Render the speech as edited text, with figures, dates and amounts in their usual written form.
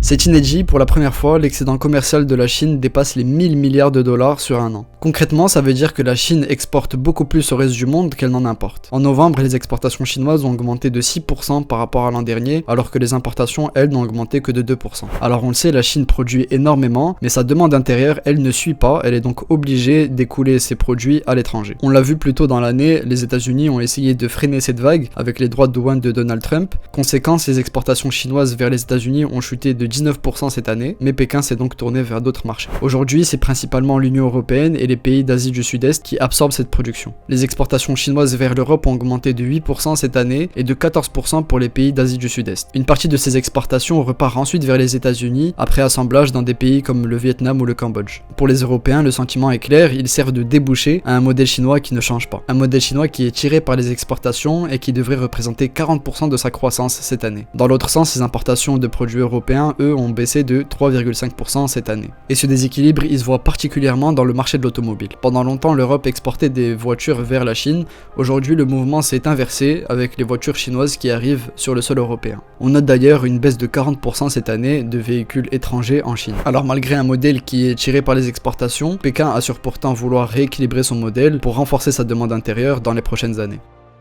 C'est inédit, pour la première fois, l'excédent commercial de la Chine dépasse les 1000 milliards de dollars sur un an. Concrètement, ça veut dire que la Chine exporte beaucoup plus au reste du monde qu'elle n'en importe. En novembre, les exportations chinoises ont augmenté de 6% par rapport à l'an dernier, alors que les importations, elles, n'ont augmenté que de 2%. Alors on le sait, la Chine produit énormément, mais sa demande intérieure, elle ne suit pas, elle est donc obligée d'écouler ses produits à l'étranger. On l'a vu plus tôt dans l'année, les États-Unis ont essayé de freiner cette vague avec les droits de douane de Donald Trump. Conséquence, les exportations chinoises vers les États-Unis ont chuté de 19% cette année, mais Pékin s'est donc tourné vers d'autres marchés. Aujourd'hui, c'est principalement l'Union européenne et les pays d'Asie du Sud-Est qui absorbent cette production. Les exportations chinoises vers l'Europe ont augmenté de 8% cette année et de 14% pour les pays d'Asie du Sud-Est. Une partie de ces exportations repart ensuite vers les États-Unis après assemblage dans des pays comme le Vietnam ou le Cambodge. Pour les Européens, le sentiment est clair, ils servent de débouché à un modèle chinois qui ne change pas. Un modèle chinois qui est tiré par les exportations et qui devrait représenter 40% de sa croissance cette année. Dans l'autre sens, les importations de produits européens, eux, ont baissé de 3,5% cette année. Et ce déséquilibre, il se voit particulièrement dans le marché de l'automobile. Pendant longtemps, l'Europe exportait des voitures vers la Chine. Aujourd'hui, le mouvement s'est inversé avec les voitures chinoises qui arrivent sur le sol européen. On note d'ailleurs une baisse de 40% cette année de véhicules étrangers en Chine. Alors malgré un modèle qui est tiré par les exportations, Pékin assure pourtant vouloir rééquilibrer son modèle pour renforcer sa demande intérieure dans les prochaines années.